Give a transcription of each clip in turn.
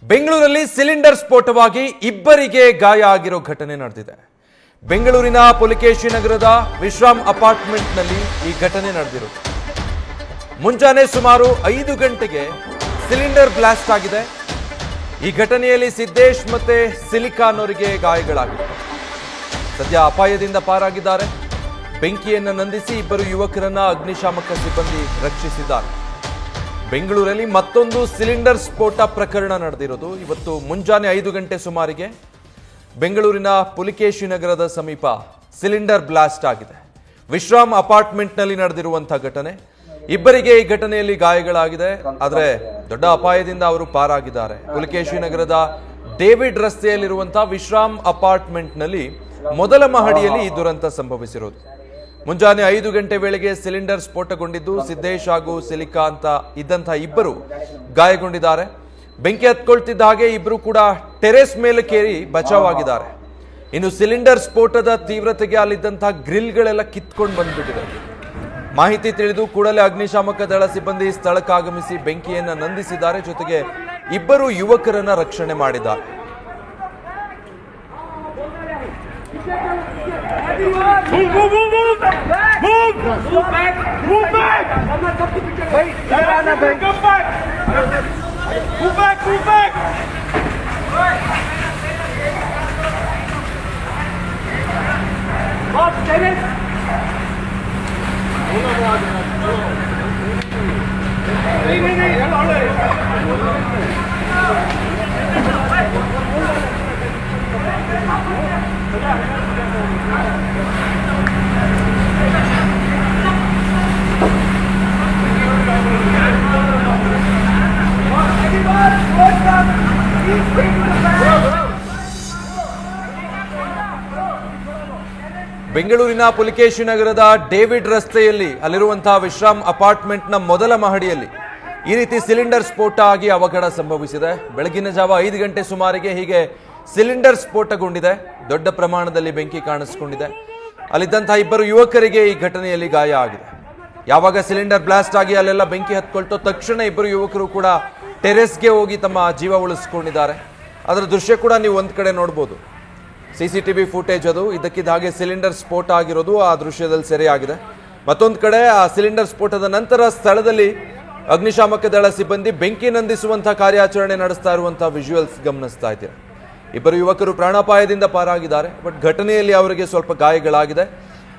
ಬೆಂಗಳೂರಲ್ಲಿ ಸಿಲಿಂಡರ್ ಸ್ಫೋಟವಾಗಿ ಇಬ್ಬರಿಗೆ ಗಾಯ ಆಗಿರೋ ಘಟನೆ ನಡೆದಿದೆ. ಬೆಂಗಳೂರಿನ ಪುಲಿಕೇಶಿ ನಗರದ ವಿಶ್ರಾಮ್ ಅಪಾರ್ಟ್ಮೆಂಟ್ನಲ್ಲಿ ಈ ಘಟನೆ ನಡೆದಿರೋದು. ಮುಂಜಾನೆ ಸುಮಾರು 5 ಗಂಟೆಗೆ ಸಿಲಿಂಡರ್ ಬ್ಲಾಸ್ಟ್ ಆಗಿದೆ. ಈ ಘಟನೆಯಲ್ಲಿ ಸಿದ್ದೇಶ್ ಮತ್ತೆ ಸಿಲಿಕಾನ್ ಅವರಿಗೆ ಗಾಯಗಳಾಗಿವೆ. ಸದ್ಯ ಅಪಾಯದಿಂದ ಪಾರಾಗಿದ್ದಾರೆ. ಬೆಂಕಿಯನ್ನು ನಂದಿಸಿ ಇಬ್ಬರು ಯುವಕರನ್ನ ಅಗ್ನಿಶಾಮಕ ಸಿಬ್ಬಂದಿ ರಕ್ಷಿಸಿದ್ದಾರೆ. ಬೆಂಗಳೂರಲ್ಲಿ ಮತ್ತೊಂದು ಸಿಲಿಂಡರ್ ಸ್ಫೋಟ ಪ್ರಕರಣ ನಡೆದಿರೋದು. ಇವತ್ತು ಮುಂಜಾನೆ 5 ಗಂಟೆ ಸುಮಾರಿಗೆ ಬೆಂಗಳೂರಿನ ಪುಲಿಕೇಶಿ ನಗರದ ಸಮೀಪ ಸಿಲಿಂಡರ್ ಬ್ಲಾಸ್ಟ್ ಆಗಿದೆ. ವಿಶ್ರಾಮ್ ಅಪಾರ್ಟ್ಮೆಂಟ್ನಲ್ಲಿ ನಡೆದಿರುವಂತಹ ಘಟನೆ. ಇಬ್ಬರಿಗೆ ಈ ಘಟನೆಯಲ್ಲಿ ಗಾಯಗಳಾಗಿದೆ. ಆದರೆ ದೊಡ್ಡ ಅಪಾಯದಿಂದ ಅವರು ಪಾರಾಗಿದ್ದಾರೆ. ಪುಲಿಕೇಶಿ ನಗರದ ಡೇವಿಡ್ ರಸ್ತೆಯಲ್ಲಿರುವಂತಹ ವಿಶ್ರಾಮ್ ಅಪಾರ್ಟ್ಮೆಂಟ್ನಲ್ಲಿ ಮೊದಲ ಮಹಡಿಯಲ್ಲಿ ಈ ದುರಂತ ಸಂಭವಿಸಿರೋದು. ಮುಂಜಾನೆ 5 ಗಂಟೆ ವೇಳೆಗೆ ಸಿಲಿಂಡರ್ ಸ್ಫೋಟಗೊಂಡಿದ್ದು ಸಿದ್ದೇಶ್ ಹಾಗೂ ಸಿಲಿಕಾ ಅಂತ ಇದ್ದಂತಹ ಇಬ್ಬರು ಗಾಯಗೊಂಡಿದ್ದಾರೆ. ಬೆಂಕಿ ಹತ್ಕೊಳ್ತಿದ್ದ ಹಾಗೆ ಇಬ್ಬರು ಕೂಡ ಟೆರೆಸ್ ಮೇಲಕ್ಕೇರಿ ಬಚಾವಾಗಿದ್ದಾರೆ. ಇನ್ನು ಸಿಲಿಂಡರ್ ಸ್ಫೋಟದ ತೀವ್ರತೆಗೆ ಅಲ್ಲಿದ್ದಂತಹ ಗ್ರಿಲ್ಗಳೆಲ್ಲ ಕಿತ್ಕೊಂಡು ಬಂದ್ಬಿಟ್ಟಿದೆ. ಮಾಹಿತಿ ತಿಳಿದು ಕೂಡಲೇ ಅಗ್ನಿಶಾಮಕ ದಳ ಸಿಬ್ಬಂದಿ ಸ್ಥಳಕ್ಕಾಗಮಿಸಿ ಬೆಂಕಿಯನ್ನ ನಂದಿಸಿದ್ದಾರೆ. ಜೊತೆಗೆ ಇಬ್ಬರು ಯುವಕರನ್ನ ರಕ್ಷಣೆ ಮಾಡಿದ್ದಾರೆ. ಬೆಂಗಳೂರಿನ ಪುಲಿಕೇಶಿ ನಗರದ ಡೇವಿಡ್ ರಸ್ತೆಯಲ್ಲಿ ಅಲ್ಲಿರುವಂತಹ ವಿಶ್ರಾಮ್ ಅಪಾರ್ಟ್ಮೆಂಟ್ನ ಮೊದಲ ಮಹಡಿಯಲ್ಲಿ ಈ ರೀತಿ ಸಿಲಿಂಡರ್ ಸ್ಫೋಟ ಆಗಿ ಅವಘಡ ಸಂಭವಿಸಿದೆ. ಬೆಳಗಿನ ಜಾವ 5 ಗಂಟೆ ಸುಮಾರಿಗೆ ಹೀಗೆ ಸಿಲಿಂಡರ್ ಸ್ಫೋಟಗೊಂಡಿದೆ. ದೊಡ್ಡ ಪ್ರಮಾಣದಲ್ಲಿ ಬೆಂಕಿ ಕಾಣಿಸಿಕೊಂಡಿದೆ. ಅಲ್ಲಿದ್ದಂತಹ ಇಬ್ಬರು ಯುವಕರಿಗೆ ಈ ಘಟನೆಯಲ್ಲಿ ಗಾಯ ಆಗಿದೆ. ಯಾವಾಗ ಸಿಲಿಂಡರ್ ಬ್ಲಾಸ್ಟ್ ಆಗಿ ಅಲ್ಲೆಲ್ಲ ಬೆಂಕಿ ಹತ್ಕೊಳ್ತೋ ತಕ್ಷಣ ಇಬ್ಬರು ಯುವಕರು ಕೂಡ ಟೆರೆಸ್ಗೆ ಹೋಗಿ ತಮ್ಮ ಜೀವ ಉಳಿಸ್ಕೊಂಡಿದ್ದಾರೆ. ಅದರ ದೃಶ್ಯ ಕೂಡ ನೀವು ಒಂದ್ ಕಡೆ ನೋಡ್ಬೋದು. ಸಿಸಿಟಿವಿ ಫುಟೇಜ್ ಅದು. ಇದಕ್ಕಿದ್ದ ಹಾಗೆ ಸಿಲಿಂಡರ್ ಸ್ಫೋಟ ಆಗಿರೋದು ಆ ದೃಶ್ಯದಲ್ಲಿ ಸೆರೆಯಾಗಿದೆ. ಮತ್ತೊಂದು ಕಡೆ ಆ ಸಿಲಿಂಡರ್ ಸ್ಫೋಟದ ನಂತರ ಸ್ಥಳದಲ್ಲಿ ಅಗ್ನಿಶಾಮಕ ದಳ ಸಿಬ್ಬಂದಿ ಬೆಂಕಿ ನಂದಿಸುವಂತಹ ಕಾರ್ಯಾಚರಣೆ ನಡೆಸ್ತಾ ಇರುವಂತಹ ವಿಜುವಲ್ಸ್ ಗಮನಿಸ್ತಾ ಇದ್ದೀರಾ. ಇಬ್ಬರು ಯುವಕರು ಪ್ರಾಣಾಪಾಯದಿಂದ ಪಾರಾಗಿದ್ದಾರೆ. ಬಟ್ ಘಟನೆಯಲ್ಲಿ ಅವರಿಗೆ ಸ್ವಲ್ಪ ಗಾಯಗಳಾಗಿದೆ.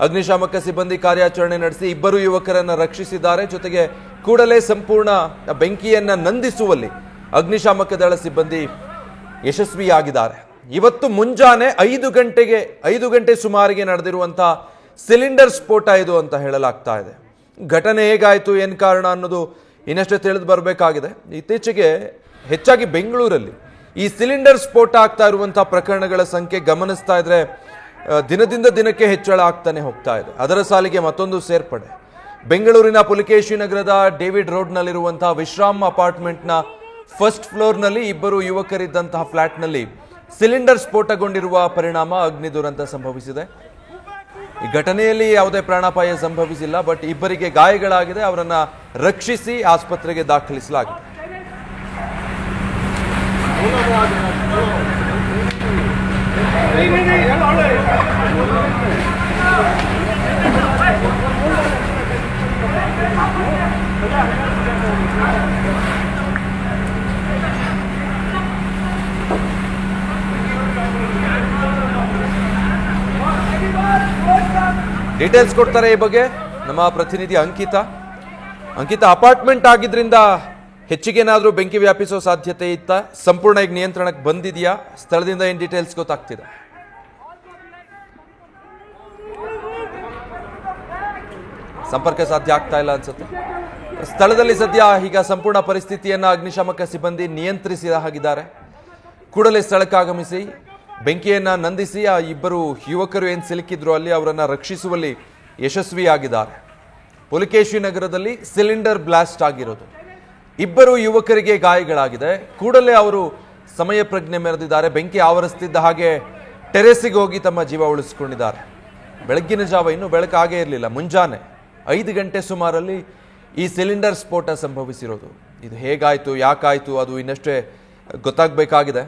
ಅಗ್ನಿಶಾಮಕ ಸಿಬ್ಬಂದಿ ಕಾರ್ಯಾಚರಣೆ ನಡೆಸಿ ಇಬ್ಬರು ಯುವಕರನ್ನ ರಕ್ಷಿಸಿದ್ದಾರೆ. ಜೊತೆಗೆ ಕೂಡಲೇ ಸಂಪೂರ್ಣ ಬೆಂಕಿಯನ್ನ ನಂದಿಸುವಲ್ಲಿ ಅಗ್ನಿಶಾಮಕ ದಳ ಸಿಬ್ಬಂದಿ ಯಶಸ್ವಿಯಾಗಿದ್ದಾರೆ. ಇವತ್ತು ಮುಂಜಾನೆ 5 ಗಂಟೆ ಸುಮಾರಿಗೆ ನಡೆದಿರುವಂತಹ ಸಿಲಿಂಡರ್ ಸ್ಫೋಟ ಇದು ಅಂತ ಹೇಳಲಾಗ್ತಾ ಇದೆ. ಘಟನೆ ಹೇಗಾಯ್ತು, ಏನ್ ಕಾರಣ ಅನ್ನೋದು ಇನ್ನಷ್ಟೇ ತಿಳಿದು ಬರಬೇಕಾಗಿದೆ. ಇತ್ತೀಚೆಗೆ ಹೆಚ್ಚಾಗಿ ಬೆಂಗಳೂರಲ್ಲಿ ಈ ಸಿಲಿಂಡರ್ ಸ್ಫೋಟ ಆಗ್ತಾ ಇರುವಂತಹ ಪ್ರಕರಣಗಳ ಸಂಖ್ಯೆ ಗಮನಿಸ್ತಾ ಇದ್ರೆ ದಿನದಿಂದ ದಿನಕ್ಕೆ ಹೆಚ್ಚಳ ಆಗ್ತಾನೆ ಹೋಗ್ತಾ ಇದೆ. ಅದರ ಸಾಲಿಗೆ ಮತ್ತೊಂದು ಸೇರ್ಪಡೆ. ಬೆಂಗಳೂರಿನ ಪುಲಿಕೇಶಿ ನಗರದ ಡೇವಿಡ್ ರೋಡ್ನಲ್ಲಿರುವಂತಹ ವಿಶ್ರಾಮ್ ಅಪಾರ್ಟ್ಮೆಂಟ್ನ ಫಸ್ಟ್ ಫ್ಲೋರ್ನಲ್ಲಿ ಇಬ್ಬರು ಯುವಕರಿದ್ದಂತಹ ಫ್ಲಾಟ್ನಲ್ಲಿ ಸಿಲಿಂಡರ್ ಸ್ಫೋಟಗೊಂಡಿರುವ ಪರಿಣಾಮ ಅಗ್ನಿ ದುರಂತ ಸಂಭವಿಸಿದೆ. ಈ ಘಟನೆಯಲ್ಲಿ ಯಾವುದೇ ಪ್ರಾಣಾಪಾಯ ಸಂಭವಿಸಿಲ್ಲ. ಬಟ್ ಇಬ್ಬರಿಗೆ ಗಾಯಗಳಾಗಿದೆ. ಅವರನ್ನ ರಕ್ಷಿಸಿ ಆಸ್ಪತ್ರೆಗೆ ದಾಖಲಿಸಲಾಗಿದೆ. ಡೀಟೇಲ್ಸ್ ಕೊಡ್ತಾರೆ ಈ ಬಗ್ಗೆ ನಮ್ಮ ಪ್ರತಿನಿಧಿ ಅಂಕಿತಾ. ಅಪಾರ್ಟ್ಮೆಂಟ್ ಆಗಿದ್ರಿಂದ ಹೆಚ್ಚಿಗೇನಾದ್ರೂ ಬೆಂಕಿ ವ್ಯಾಪಿಸೋ ಸಾಧ್ಯತೆ ಇತ್ತ? ಸಂಪೂರ್ಣ ಈಗ ನಿಯಂತ್ರಣಕ್ಕೆ ಬಂದಿದೆಯಾ? ಸ್ಥಳದಿಂದ ಏನ್ ಡೀಟೇಲ್ಸ್ ಗೊತ್ತಾಗ್ತಿದೆ? ಸಂಪರ್ಕ ಸಾಧ್ಯ ಆಗ್ತಾ ಇಲ್ಲ ಅನ್ಸುತ್ತೆ. ಸ್ಥಳದಲ್ಲಿ ಸದ್ಯ ಈಗ ಸಂಪೂರ್ಣ ಪರಿಸ್ಥಿತಿಯನ್ನ ಅಗ್ನಿಶಾಮಕ ಸಿಬ್ಬಂದಿ ನಿಯಂತ್ರಿಸಿದ ಹಾಗಿದ್ದಾರೆ. ಕೂಡಲೇ ಸ್ಥಳಕ್ಕಾಗಮಿಸಿ ಬೆಂಕಿಯನ್ನ ನಂದಿಸಿ ಆ ಇಬ್ಬರು ಯುವಕರು ಏನ್ ಸಿಲುಕಿದ್ರು ಅಲ್ಲಿ ಅವರನ್ನ ರಕ್ಷಿಸುವಲ್ಲಿ ಯಶಸ್ವಿಯಾಗಿದ್ದಾರೆ. ಪುಲಿಕೇಶಿ ನಗರದಲ್ಲಿ ಸಿಲಿಂಡರ್ ಬ್ಲಾಸ್ಟ್ ಆಗಿರೋದು. ಇಬ್ಬರು ಯುವಕರಿಗೆ ಗಾಯಗಳಾಗಿದೆ. ಕೂಡಲೇ ಅವರು ಸಮಯ ಪ್ರಜ್ಞೆ ಮೆರೆದಿದ್ದಾರೆ. ಬೆಂಕಿ ಆವರಿಸ್ತಿದ್ದ ಹಾಗೆ ಟೆರೆಸ್ಸಿಗೆ ಹೋಗಿ ತಮ್ಮ ಜೀವ ಉಳಿಸಿಕೊಂಡಿದ್ದಾರೆ. ಬೆಳಗ್ಗಿನ ಜಾವ ಇನ್ನೂ ಬೆಳಕಾಗೇ ಇರಲಿಲ್ಲ. ಮುಂಜಾನೆ 5 ಗಂಟೆ ಸುಮಾರಲ್ಲಿ ಈ ಸಿಲಿಂಡರ್ ಸ್ಫೋಟ ಸಂಭವಿಸಿರೋದು. ಇದು ಹೇಗಾಯ್ತು, ಯಾಕಾಯ್ತು ಅದು ಇನ್ನಷ್ಟೇ ಗೊತ್ತಾಗಬೇಕಾಗಿದೆ.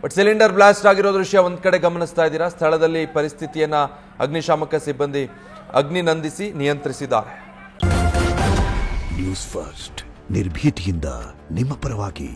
ಬಟ್ ಸಿಲಿಂಡರ್ ಬ್ಲಾಸ್ಟ್ ಆಗಿರೋ ದೃಶ್ಯ ಒಂದು ಕಡೆ ಗಮನಿಸ್ತಾ ಇದ್ದೀರಾ. ಸ್ಥಳದಲ್ಲಿ ಪರಿಸ್ಥಿತಿಯನ್ನ ಅಗ್ನಿಶಾಮಕ ಸಿಬ್ಬಂದಿ ಅಗ್ನಿ ನಂದಿಸಿ ನಿಯಂತ್ರಿಸಿದ್ದಾರೆ. ನ್ಯೂಸ್ ಫಸ್ಟ್ ನಿರ್ಭೀತಿಯಿಂದ ನಿಮ್ಮ ಪರವಾಗಿ.